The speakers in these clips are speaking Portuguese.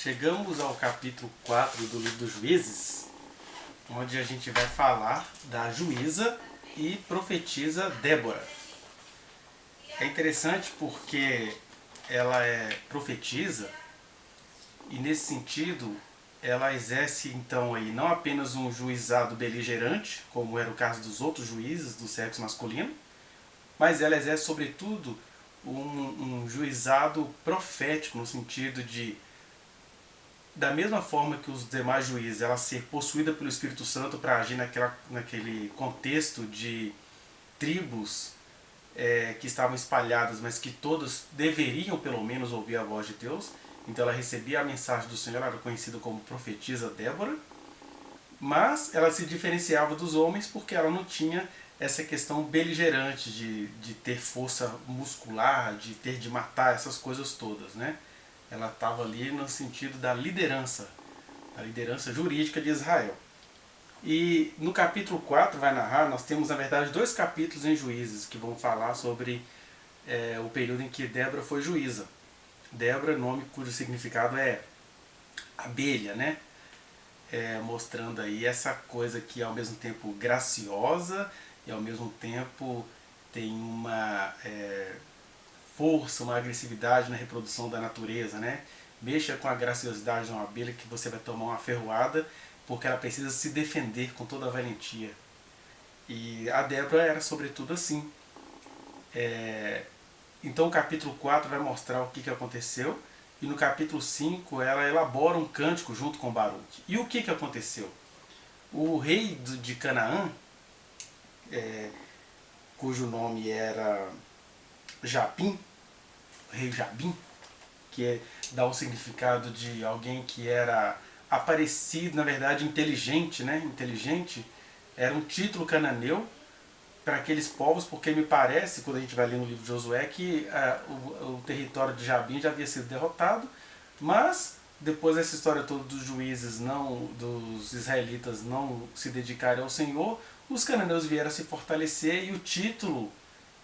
Chegamos ao capítulo 4 do livro dos Juízes, onde a gente vai falar da juíza e profetisa Débora. É interessante porque ela é profetisa e, nesse sentido, ela exerce então aí não apenas um juizado beligerante, como era o caso dos outros juízes do sexo masculino, mas ela exerce sobretudo um juizado profético, no sentido de, da mesma forma que os demais juízes, ela ser possuída pelo Espírito Santo para agir naquele contexto de tribos que estavam espalhadas, mas que todas deveriam pelo menos ouvir a voz de Deus. Então ela recebia a mensagem do Senhor, ela era conhecida como profetisa Débora, mas ela se diferenciava dos homens porque ela não tinha essa questão beligerante de ter força muscular, de ter de matar, essas coisas todas, né? Ela estava ali no sentido da liderança, a liderança jurídica de Israel. E no capítulo 4 vai narrar, nós temos na verdade 2 capítulos em Juízes que vão falar sobre o período em que Débora foi juíza. Débora, nome cujo significado é abelha, né? Mostrando aí essa coisa que é ao mesmo tempo graciosa e ao mesmo tempo tem uma força, uma agressividade na reprodução da natureza, né? Mexa com a graciosidade de uma abelha que você vai tomar uma ferroada porque ela precisa se defender com toda a valentia. E a Débora era sobretudo assim. Então o capítulo 4 vai mostrar o que aconteceu, e no capítulo 5 ela elabora um cântico junto com Baruque. E o que aconteceu? O rei de Canaã, cujo nome era Jabim, o rei Jabim, que dá o significado de alguém que era aparecido, na verdade inteligente, né? Inteligente, era um título cananeu para aqueles povos, porque me parece, quando a gente vai ler no livro de Josué, que o território de Jabim já havia sido derrotado, mas depois dessa história toda dos juízes, dos israelitas não se dedicarem ao Senhor, os cananeus vieram a se fortalecer, e o título,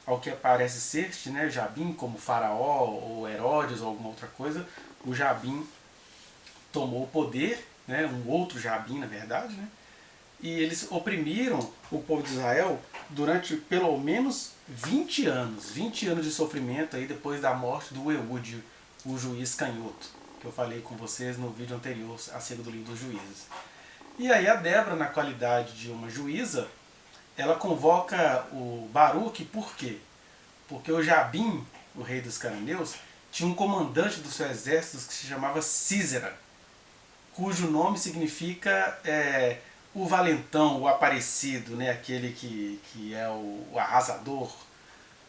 ao que parece ser, né, Jabim, como Faraó ou Herodes ou alguma outra coisa, o Jabim tomou o poder, né, um outro Jabim na verdade, né, e eles oprimiram o povo de Israel durante pelo menos 20 anos de sofrimento aí depois da morte do Eude, o juiz canhoto, que eu falei com vocês no vídeo anterior acerca do livro dos Juízes. E aí a Débora, na qualidade de uma juíza, ela convoca o Baruque. Por quê? Porque o Jabim, o rei dos cananeus, tinha um comandante do seu exército que se chamava Sísera, cujo nome significa o valentão, o aparecido, né? Aquele que é o arrasador,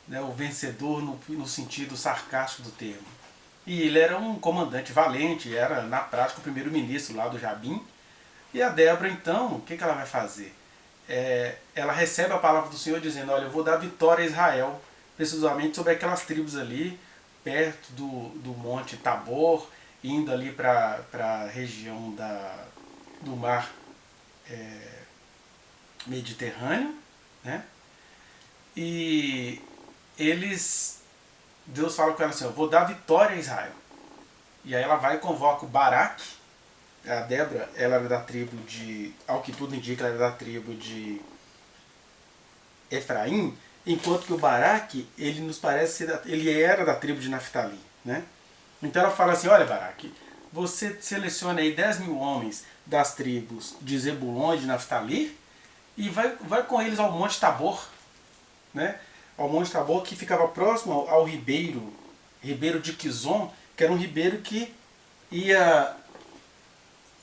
né? O vencedor no sentido sarcástico do termo. E ele era um comandante valente, era na prática o primeiro-ministro lá do Jabim. E a Débora, então, o que ela vai fazer? Ela recebe a palavra do Senhor dizendo: olha, eu vou dar vitória a Israel, precisamente sobre aquelas tribos ali, perto do monte Tabor, indo ali para a região do mar Mediterrâneo, né? E Deus fala com ela assim: eu vou dar vitória a Israel. E aí ela vai e convoca o Baraque. A Débora, ela era da tribo de, ao que tudo indica, ela era da tribo de Efraim, enquanto que o Baraque, ele nos parece ser ele era da tribo de Naftali, né? Então ela fala assim: olha, Baraque, você seleciona aí 10.000 homens das tribos de Zebulon e de Naftali e vai com eles ao Monte Tabor, né? Ao Monte Tabor, que ficava próximo ao ribeiro de Quizon, que era um ribeiro que ia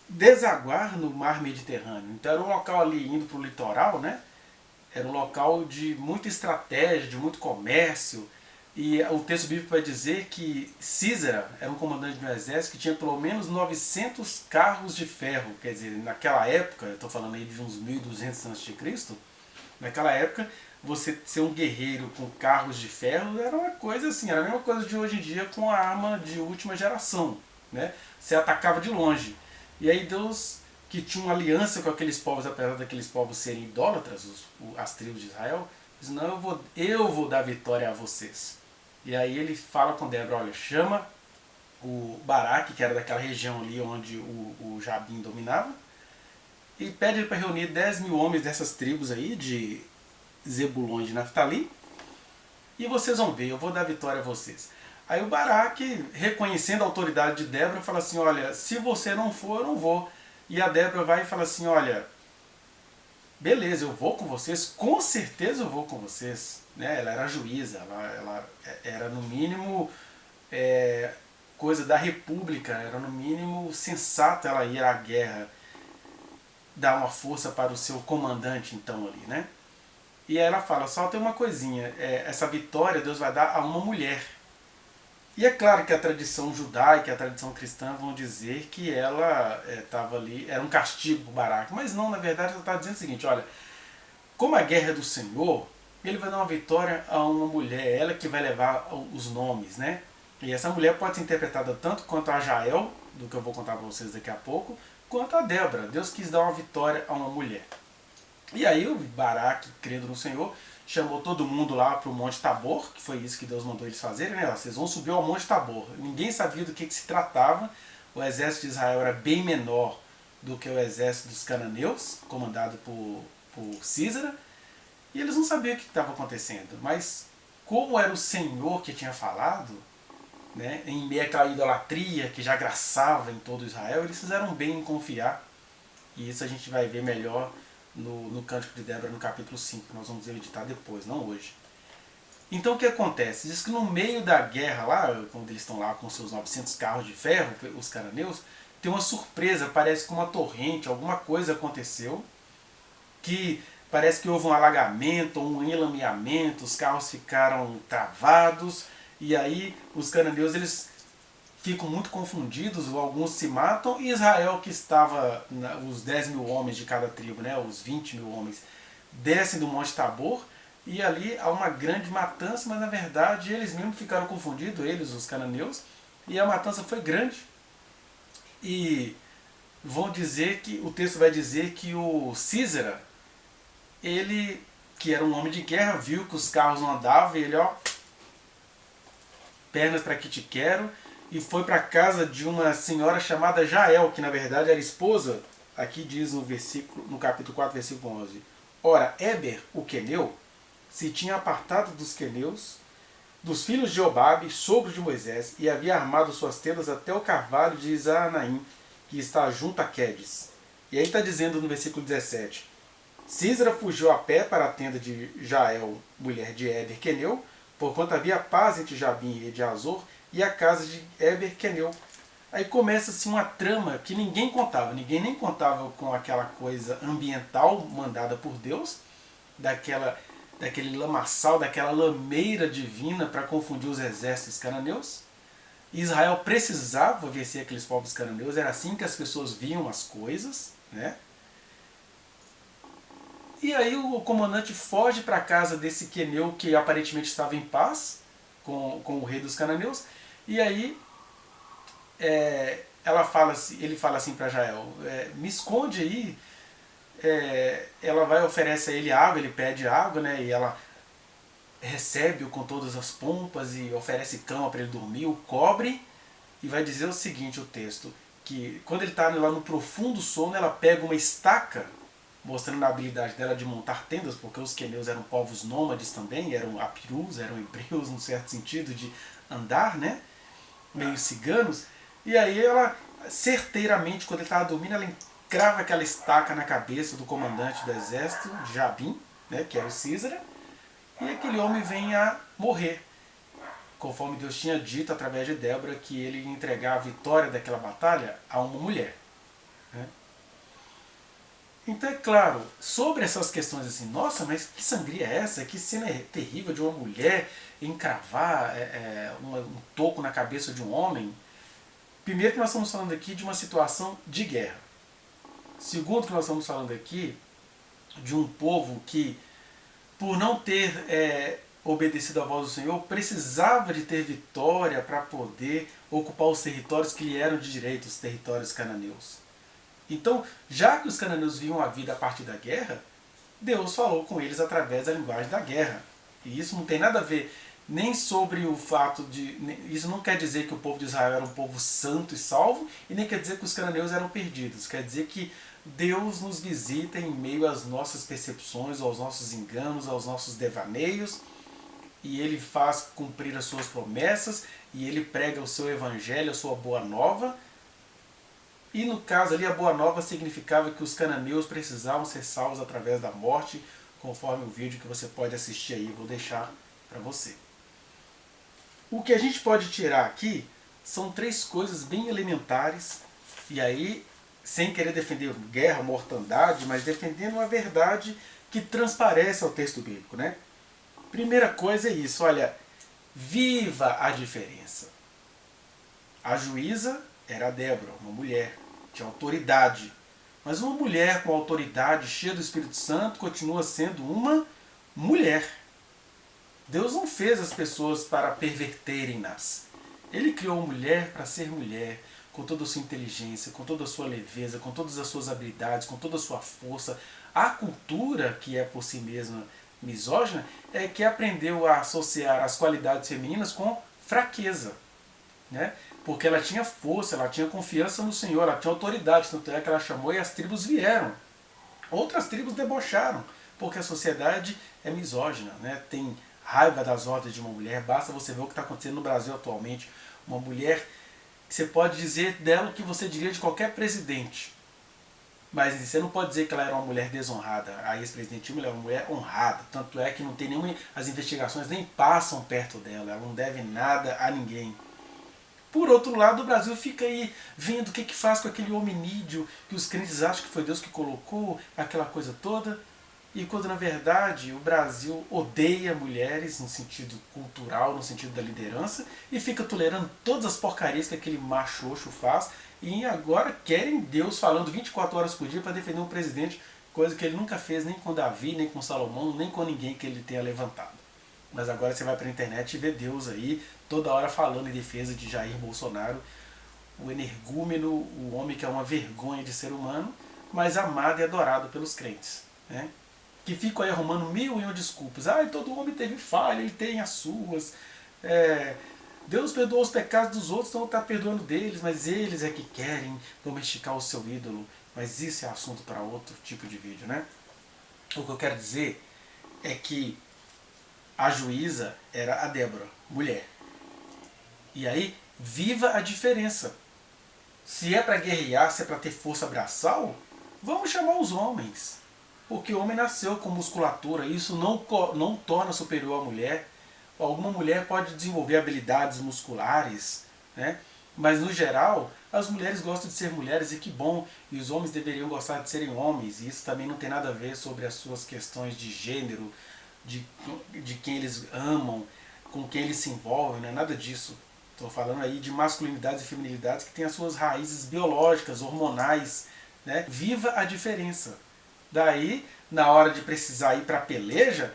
desaguar no mar Mediterrâneo. Então era um local ali indo para o litoral, né? Era um local de muita estratégia, de muito comércio. E o texto bíblico vai dizer que Sísera era um comandante de um exército que tinha pelo menos 900 carros de ferro. Quer dizer, naquela época, eu estou falando aí de uns 1200 a.C., naquela época, você ser um guerreiro com carros de ferro era uma coisa assim, era a mesma coisa de hoje em dia com a arma de última geração, né? Você atacava de longe. E aí Deus, que tinha uma aliança com aqueles povos, apesar daqueles povos serem idólatras, as tribos de Israel, diz: não, eu vou dar vitória a vocês. E aí ele fala com Débora: olha, chama o Baraque, que era daquela região ali onde o Jabim dominava, e pede para reunir 10 mil homens dessas tribos aí, de Zebulon e de Naftali, e vocês vão ver, eu vou dar vitória a vocês. Aí o Baraque, reconhecendo a autoridade de Débora, fala assim, olha, se você não for, eu não vou. E a Débora vai e fala assim, olha, beleza, eu vou com vocês, com certeza eu vou com vocês. Né? Ela era juíza, ela era no mínimo coisa da república, era no mínimo sensato ela ir à guerra, dar uma força para o seu comandante então ali, né? E aí ela fala, só tem uma coisinha, essa vitória Deus vai dar a uma mulher. E é claro que a tradição judaica e a tradição cristã vão dizer que ela estava ali, era um castigo para Baraque, mas não, na verdade ela está dizendo o seguinte, olha, como a guerra é do Senhor, ele vai dar uma vitória a uma mulher, ela que vai levar os nomes, né? E essa mulher pode ser interpretada tanto quanto a Jael, do que eu vou contar para vocês daqui a pouco, quanto a Débora. Deus quis dar uma vitória a uma mulher. E aí o Baraque, crendo no Senhor, chamou todo mundo lá para o Monte Tabor, que foi isso que Deus mandou eles fazerem, né? Vocês vão subir ao Monte Tabor. Ninguém sabia do que se tratava. O exército de Israel era bem menor do que o exército dos cananeus, comandado por Císara, e eles não sabiam o que estava acontecendo. Mas como era o Senhor que tinha falado, né, em meio àquela idolatria que já graçava em todo Israel, eles fizeram bem em confiar. E isso a gente vai ver melhor no Cântico de Débora, no capítulo 5, que nós vamos editar depois, não hoje. Então o que acontece? Diz que no meio da guerra lá, quando eles estão lá com seus 900 carros de ferro, os cananeus, tem uma surpresa, parece que uma torrente, alguma coisa aconteceu, que parece que houve um alagamento, um enlameamento, os carros ficaram travados, e aí os cananeus eles ficam muito confundidos, alguns se matam, e Israel, que estava, os 10 mil homens de cada tribo, né, os 20 mil homens, descem do Monte Tabor, e ali há uma grande matança, mas na verdade eles mesmos ficaram confundidos, eles, os cananeus, e a matança foi grande. E vão dizer que, o texto vai dizer que o Císara, ele, que era um homem de guerra, viu que os carros não andavam, e ele, ó, pernas para que te quero, e foi para a casa de uma senhora chamada Jael, que na verdade era esposa, aqui diz no capítulo 4, versículo 11. Ora, Éber, o queneu, se tinha apartado dos queneus, dos filhos de Obabe, sogro de Moisés, e havia armado suas tendas até o carvalho de Isanaim, que está junto a Quedes. E aí está dizendo no versículo 17, Císara fugiu a pé para a tenda de Jael, mulher de Éber queneu, porquanto havia paz entre Jabim e de Azor, e a casa de Éber queneu. Aí começa-se uma trama que ninguém contava, ninguém nem contava com aquela coisa ambiental mandada por Deus, daquele lamaçal, daquela lameira divina para confundir os exércitos cananeus. Israel precisava vencer aqueles povos cananeus, era assim que as pessoas viam as coisas, né? E aí o comandante foge para a casa desse queneu que aparentemente estava em paz com o rei dos cananeus, e aí ele fala assim para Jael, me esconde aí. Ela vai e oferece a ele água, ele pede água, né? E ela recebe-o com todas as pompas e oferece cama para ele dormir, o cobre, e vai dizer o seguinte, o texto, que quando ele está lá no profundo sono, ela pega uma estaca, mostrando a habilidade dela de montar tendas, porque os queneus eram povos nômades também, eram apirus, eram hebreus, num certo sentido de andar, né? Meio ciganos, e aí ela, certeiramente, quando ele estava dormindo, ela crava aquela estaca na cabeça do comandante do exército, de Jabim, né, que era o Císara, e aquele homem vem a morrer, conforme Deus tinha dito através de Débora que ele ia entregar a vitória daquela batalha a uma mulher. Né? Então é claro, sobre essas questões assim, nossa, mas que sangria é essa? Que cena terrível de uma mulher encravar um toco na cabeça de um homem. Primeiro que nós estamos falando aqui de uma situação de guerra. Segundo que nós estamos falando aqui de um povo que, por não ter obedecido à voz do Senhor, precisava de ter vitória para poder ocupar os territórios que lhe eram de direito, os territórios cananeus. Então, já que os cananeus viam a vida a partir da guerra, Deus falou com eles através da linguagem da guerra. E isso não tem nada a ver nem sobre o fato de... Isso não quer dizer que o povo de Israel era um povo santo e salvo, e nem quer dizer que os cananeus eram perdidos. Quer dizer que Deus nos visita em meio às nossas percepções, aos nossos enganos, aos nossos devaneios, e Ele faz cumprir as suas promessas, e Ele prega o seu evangelho, a sua boa nova. E no caso ali, a boa nova significava que os cananeus precisavam ser salvos através da morte, conforme o vídeo que você pode assistir aí, vou deixar para você. O que a gente pode tirar aqui são 3 coisas bem elementares, e aí, sem querer defender guerra, mortandade, mas defendendo uma verdade que transparece ao texto bíblico, né? Primeira coisa é isso, olha, viva a diferença. A juíza era a Débora, uma mulher, tinha autoridade. Mas uma mulher com autoridade, cheia do Espírito Santo, continua sendo uma mulher. Deus não fez as pessoas para perverterem-nas. Ele criou a mulher para ser mulher, com toda a sua inteligência, com toda a sua leveza, com todas as suas habilidades, com toda a sua força. A cultura, que é por si mesma misógina, é que aprendeu a associar as qualidades femininas com fraqueza, né? Porque ela tinha força, ela tinha confiança no Senhor, ela tinha autoridade, tanto é que ela chamou e as tribos vieram. Outras tribos debocharam, porque a sociedade é misógina, né? Tem raiva das ordens de uma mulher, basta você ver o que está acontecendo no Brasil atualmente. Uma mulher que você pode dizer dela o que você diria de qualquer presidente. Mas você não pode dizer que ela era uma mulher desonrada. A ex-presidente Dilma era uma mulher honrada. Tanto é que não tem nenhuma. As investigações nem passam perto dela. Ela não deve nada a ninguém. Por outro lado, o Brasil fica aí vendo o que faz com aquele hominídeo que os crentes acham que foi Deus que colocou, aquela coisa toda. E quando na verdade o Brasil odeia mulheres no sentido cultural, no sentido da liderança, e fica tolerando todas as porcarias que aquele machoxo faz, e agora querem Deus falando 24 horas por dia para defender um presidente, coisa que ele nunca fez nem com Davi, nem com Salomão, nem com ninguém que ele tenha levantado. Mas agora você vai para a internet e vê Deus aí toda hora falando em defesa de Jair Bolsonaro, o energúmeno, o homem que é uma vergonha de ser humano, mas amado e adorado pelos crentes, né? Que ficam aí arrumando mil e uma desculpas. Todo homem teve falha, ele tem as suas. Deus perdoou os pecados dos outros, então está perdoando deles, mas eles é que querem domesticar o seu ídolo. Mas isso é assunto para outro tipo de vídeo, né? O que eu quero dizer é que a juíza era a Débora, mulher. E aí, viva a diferença. Se é para guerrear, se é para ter força braçal, vamos chamar os homens. Porque o homem nasceu com musculatura, isso não torna superior a mulher. Alguma mulher pode desenvolver habilidades musculares, né? Mas no geral, as mulheres gostam de ser mulheres e que bom, e os homens deveriam gostar de serem homens, e isso também não tem nada a ver sobre as suas questões de gênero, de quem eles amam, com quem eles se envolvem, não é nada disso. Estou falando aí de masculinidades e feminilidades que têm as suas raízes biológicas, hormonais, né? Viva a diferença. Daí, na hora de precisar ir para a peleja,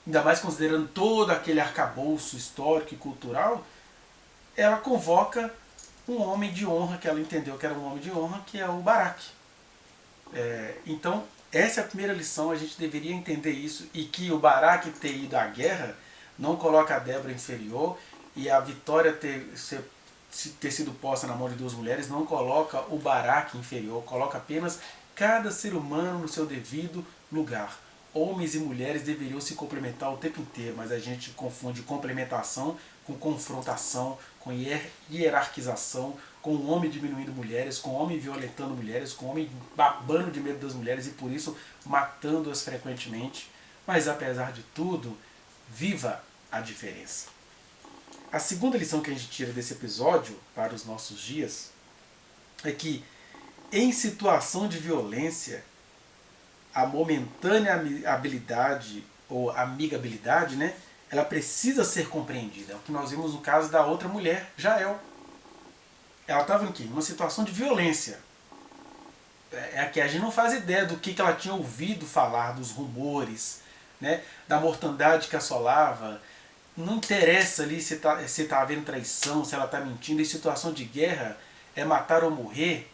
ainda mais considerando todo aquele arcabouço histórico e cultural, ela convoca um homem de honra, que ela entendeu que era um homem de honra, que é o Baraque. Então, essa é a primeira lição, a gente deveria entender isso, e que o Baraque ter ido à guerra não coloca a Débora inferior, e a vitória ter sido posta na mão de 2 mulheres não coloca o Baraque inferior, coloca apenas cada ser humano no seu devido lugar. Homens e mulheres deveriam se complementar o tempo inteiro, mas a gente confunde complementação com confrontação, com hierarquização, com o homem diminuindo mulheres, com o homem violentando mulheres, com o homem babando de medo das mulheres e por isso matando-as frequentemente. Mas apesar de tudo, viva a diferença. A segunda lição que a gente tira desse episódio para os nossos dias é que em situação de violência, a momentânea habilidade ou amigabilidade, né, ela precisa ser compreendida. É o que nós vimos no caso da outra mulher, Jael. Ela estava em uma situação de violência. É que a gente não faz ideia do que ela tinha ouvido falar, dos rumores, né, da mortandade que assolava. Não interessa ali se está havendo traição, se ela está mentindo. Em situação de guerra, é matar ou morrer.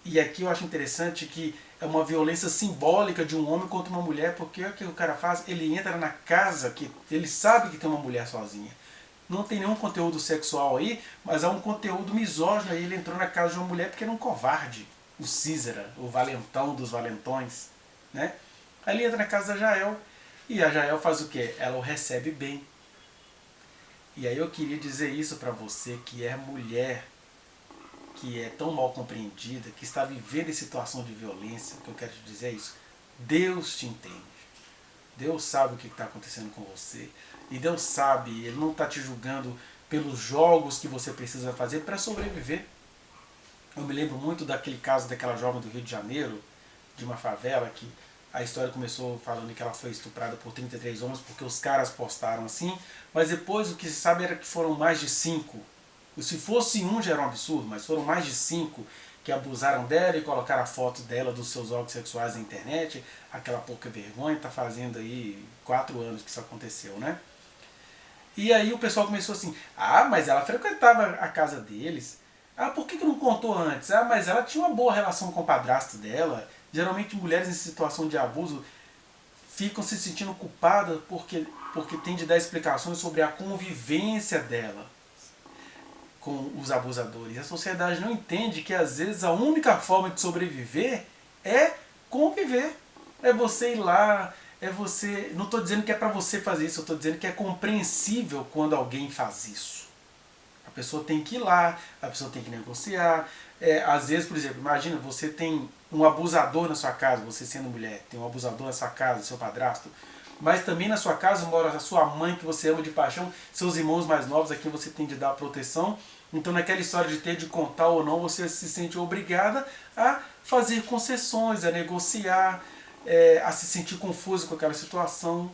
E aqui eu acho interessante que é uma violência simbólica de um homem contra uma mulher, porque o que o cara faz? Ele entra na casa que ele sabe que tem uma mulher sozinha. Não tem nenhum conteúdo sexual aí, mas há um conteúdo misógino aí. Ele entrou na casa de uma mulher porque era um covarde. O Císara, o valentão dos valentões. Né? Aí ele entra na casa da Jael. E a Jael faz o quê? Ela o recebe bem. E aí eu queria dizer isso para você que é mulher, que é tão mal compreendida, que está vivendo em situação de violência. O que eu quero te dizer é isso. Deus te entende. Deus sabe o que está acontecendo com você. E Deus sabe, Ele não está te julgando pelos jogos que você precisa fazer para sobreviver. Eu me lembro muito daquele caso daquela jovem do Rio de Janeiro, de uma favela, que a história começou falando que ela foi estuprada por 33 homens porque os caras postaram assim, mas depois o que se sabe era que foram mais de 5. E se fosse um já era um absurdo, mas foram mais de 5 que abusaram dela e colocaram a foto dela dos seus órgãos sexuais na internet. Aquela pouca vergonha, está fazendo aí 4 anos que isso aconteceu, né? E aí o pessoal começou assim, ah, mas ela frequentava a casa deles. Ah, por que não contou antes? Ah, mas ela tinha uma boa relação com o padrasto dela. Geralmente mulheres em situação de abuso ficam se sentindo culpadas porque tem de dar explicações sobre a convivência dela com os abusadores. A sociedade não entende que às vezes a única forma de sobreviver é conviver. É você ir lá, é você... Não estou dizendo que é para você fazer isso, eu estou dizendo que é compreensível quando alguém faz isso. A pessoa tem que ir lá, a pessoa tem que negociar. Às vezes, por exemplo, imagina, você tem um abusador na sua casa, você sendo mulher, tem um abusador na sua casa, seu padrasto, mas também na sua casa mora a sua mãe que você ama de paixão, seus irmãos mais novos a quem você tem de dar proteção. Então naquela história de ter de contar ou não, você se sente obrigada a fazer concessões, a negociar, a se sentir confuso com aquela situação.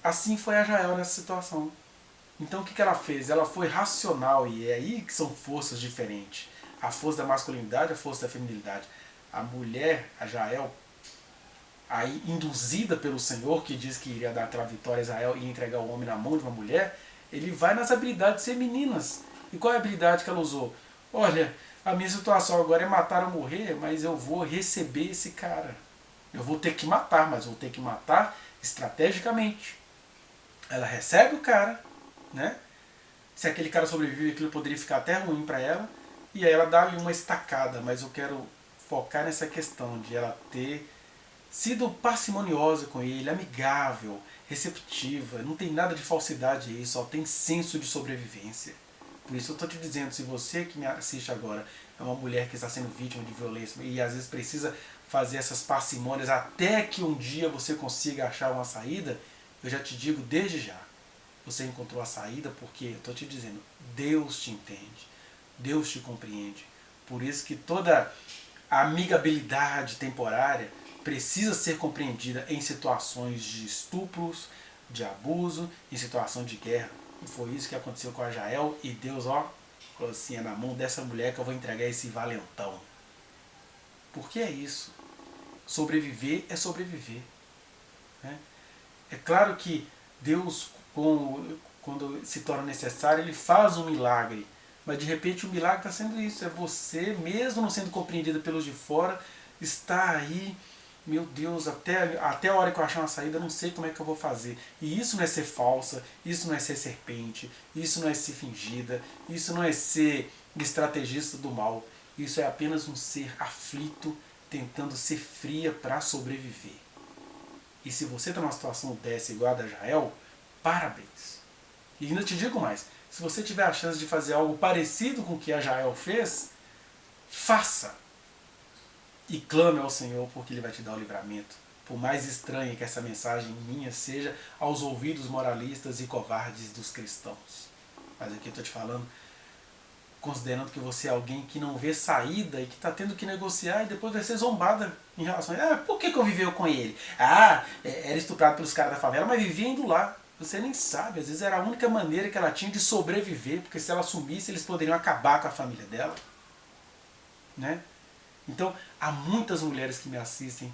Assim foi a Jael nessa situação. Então o que ela fez? Ela foi racional, e é aí que são forças diferentes. A força da masculinidade, a força da feminilidade. A mulher, a Jael, aí induzida pelo Senhor, que diz que iria dar aquela vitória a Israel e entregar o homem na mão de uma mulher, ele vai nas habilidades femininas. E qual é a habilidade que ela usou? Olha, a minha situação agora é matar ou morrer, mas eu vou receber esse cara. Eu vou ter que matar, mas vou ter que matar estrategicamente. Ela recebe o cara, né? Se aquele cara sobrevive, aquilo poderia ficar até ruim para ela, e aí ela dá-lhe uma estacada, mas eu quero focar nessa questão de ela ter sido parcimoniosa com ele, amigável, receptiva, não tem nada de falsidade aí, só tem senso de sobrevivência. Por isso eu estou te dizendo, se você que me assiste agora é uma mulher que está sendo vítima de violência e às vezes precisa fazer essas parcimônias até que um dia você consiga achar uma saída, eu já te digo desde já, você encontrou a saída porque, eu estou te dizendo, Deus te entende, Deus te compreende. Por isso que toda a amigabilidade temporária precisa ser compreendida em situações de estupros, de abuso, em situação de guerra. E foi isso que aconteceu com a Jael, e Deus, ó, falou assim, é na mão dessa mulher que eu vou entregar esse valentão. Porque é isso. Sobreviver é sobreviver. Né? É claro que Deus, quando se torna necessário, Ele faz um milagre. Mas de repente o milagre está sendo isso. É você, mesmo não sendo compreendida pelos de fora, está aí, meu Deus, até a hora que eu achar uma saída, eu não sei como é que eu vou fazer. E isso não é ser falsa, isso não é ser serpente, isso não é ser fingida, isso não é ser estrategista do mal. Isso é apenas um ser aflito, tentando ser fria para sobreviver. E se você está numa situação dessa igual a da Jael, parabéns. E ainda te digo mais, se você tiver a chance de fazer algo parecido com o que a Jael fez, faça. E clame ao Senhor, porque Ele vai te dar o livramento. Por mais estranha que essa mensagem minha seja aos ouvidos moralistas e covardes dos cristãos. Mas aqui eu estou te falando, considerando que você é alguém que não vê saída e que está tendo que negociar e depois vai ser zombada em relação a ele. Ah, por que conviveu com ele? Ah, era estuprado pelos caras da favela, mas vivia indo lá. Você nem sabe, às vezes era a única maneira que ela tinha de sobreviver, porque se ela sumisse, eles poderiam acabar com a família dela. Né? Então, há muitas mulheres que me assistem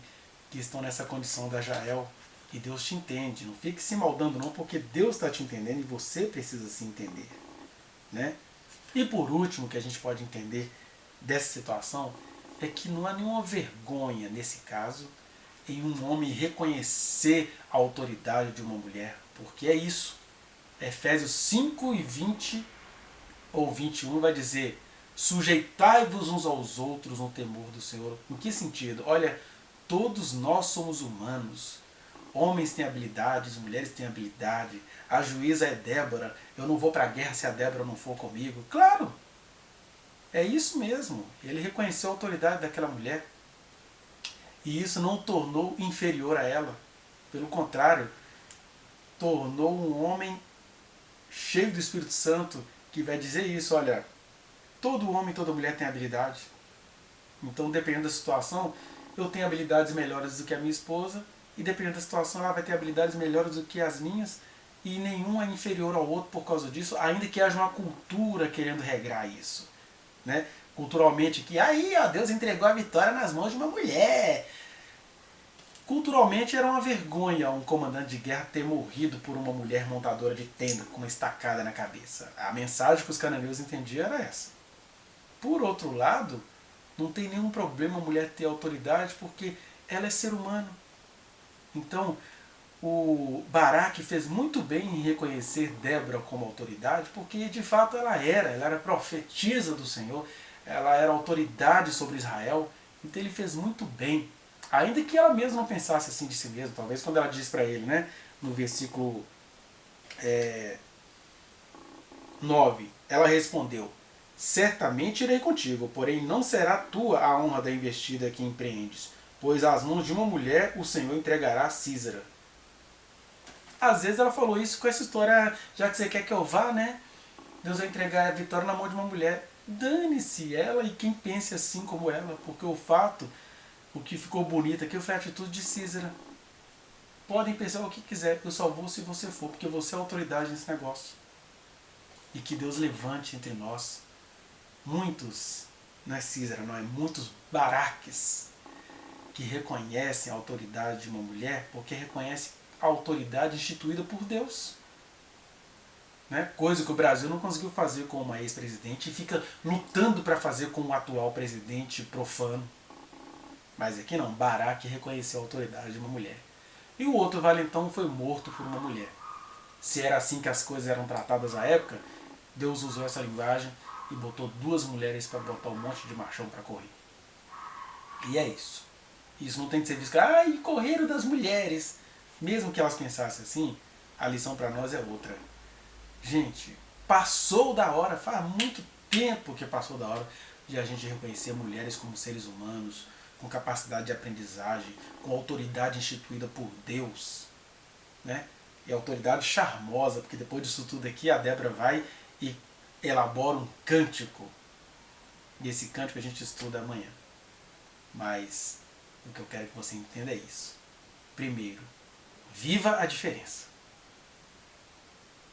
que estão nessa condição da Jael, e Deus te entende. Não fique se maldando não, porque Deus está te entendendo e você precisa se entender. Né? E por último, que a gente pode entender dessa situação, é que não há nenhuma vergonha, nesse caso, em um homem reconhecer a autoridade de uma mulher, porque é isso. Efésios 5 e 20 ou 21 vai dizer: sujeitai-vos uns aos outros no temor do Senhor. Em que sentido? Olha, todos nós somos humanos. Homens têm habilidades, mulheres têm habilidade. A juíza é Débora. Eu não vou para a guerra se a Débora não for comigo. Claro, é isso mesmo. Ele reconheceu a autoridade daquela mulher. E isso não o tornou inferior a ela. Pelo contrário, tornou um homem cheio do Espírito Santo que vai dizer isso: olha, todo homem e toda mulher tem habilidade. Então, dependendo da situação, eu tenho habilidades melhores do que a minha esposa, e dependendo da situação, ela vai ter habilidades melhores do que as minhas, e nenhum é inferior ao outro por causa disso, ainda que haja uma cultura querendo regrar isso. Né? Culturalmente, que aí, ó, Deus entregou a vitória nas mãos de uma mulher. Culturalmente era uma vergonha um comandante de guerra ter morrido por uma mulher montadora de tenda com uma estacada na cabeça. A mensagem que os cananeus entendiam era essa. Por outro lado, não tem nenhum problema a mulher ter autoridade porque ela é ser humano. Então, o Baraque fez muito bem em reconhecer Débora como autoridade, porque de fato ela era profetisa do Senhor, ela era autoridade sobre Israel, então ele fez muito bem. Ainda que ela mesma não pensasse assim de si mesma, talvez quando ela diz para ele, né, no versículo 9, ela respondeu: certamente irei contigo, porém não será tua a honra da investida que empreendes, pois às mãos de uma mulher o Senhor entregará a Císara. Às vezes ela falou isso com essa história: já que você quer que eu vá, né, Deus vai entregar a vitória na mão de uma mulher. Dane-se ela e quem pense assim como ela, porque o que ficou bonito aqui foi a atitude de Císara. Podem pensar o que quiser, eu só vou se você for, porque você é autoridade nesse negócio. E que Deus levante entre nós muitos, não é Císara, não é, muitos Baraques que reconhecem a autoridade de uma mulher, porque reconhecem a autoridade instituída por Deus. Né? Coisa que o Brasil não conseguiu fazer com uma ex-presidente e fica lutando para fazer com o atual presidente profano. Mas aqui não, Baraque reconheceu a autoridade de uma mulher. E o outro valentão foi morto por uma mulher. Se era assim que as coisas eram tratadas à época, Deus usou essa linguagem e botou duas mulheres para botar um monte de machão para correr. E é isso. Isso não tem que ser visto, e correram das mulheres. Mesmo que elas pensassem assim, a lição para nós é outra. Gente, passou da hora, faz muito tempo que passou da hora de a gente reconhecer mulheres como seres humanos, com capacidade de aprendizagem, com autoridade instituída por Deus. Né? E autoridade charmosa, porque depois disso tudo aqui a Débora vai e elabora um cântico. E esse cântico a gente estuda amanhã. Mas o que eu quero que você entenda é isso. Primeiro, viva a diferença.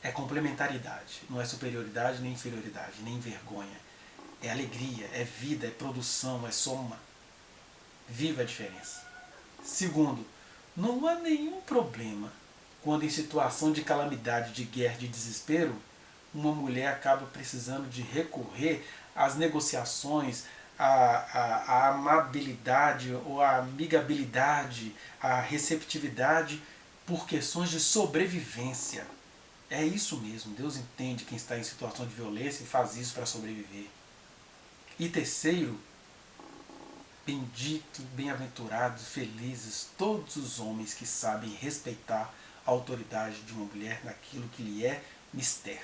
É complementaridade, não é superioridade, nem inferioridade, nem vergonha. É alegria, é vida, é produção, é soma. Viva a diferença. Segundo, não há nenhum problema quando em situação de calamidade, de guerra, de desespero, uma mulher acaba precisando de recorrer às negociações, à amabilidade ou à amigabilidade, à receptividade por questões de sobrevivência. É isso mesmo, Deus entende quem está em situação de violência e faz isso para sobreviver. E terceiro, bendito, bem-aventurados, felizes todos os homens que sabem respeitar a autoridade de uma mulher naquilo que lhe é mister.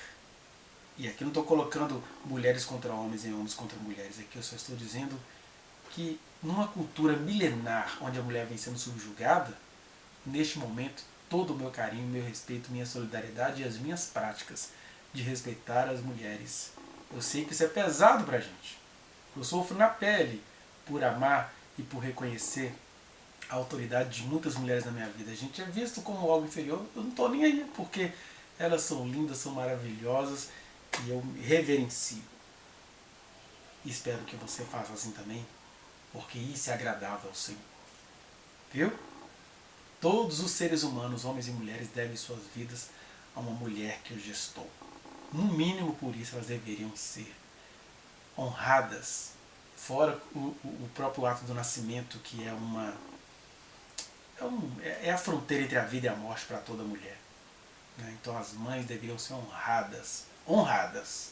E aqui não estou colocando mulheres contra homens e homens contra mulheres, aqui eu só estou dizendo que numa cultura milenar onde a mulher vem sendo subjugada, neste momento todo o meu carinho, meu respeito, minha solidariedade e as minhas práticas de respeitar as mulheres. Eu sei que isso é pesado pra gente. Eu sofro na pele por amar e por reconhecer a autoridade de muitas mulheres na minha vida. A gente é visto como algo inferior, eu não estou nem aí, porque elas são lindas, são maravilhosas e eu reverencio. E espero que você faça assim também, porque isso é agradável ao Senhor. Viu? Todos os seres humanos, homens e mulheres, devem suas vidas a uma mulher que os gestou. No mínimo por isso elas deveriam ser honradas fora o próprio ato do nascimento, que é a fronteira entre a vida e a morte para toda mulher. Né? Então as mães deveriam ser honradas, honradas,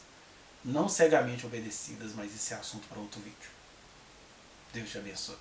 não cegamente obedecidas, mas esse é assunto para outro vídeo. Deus te abençoe.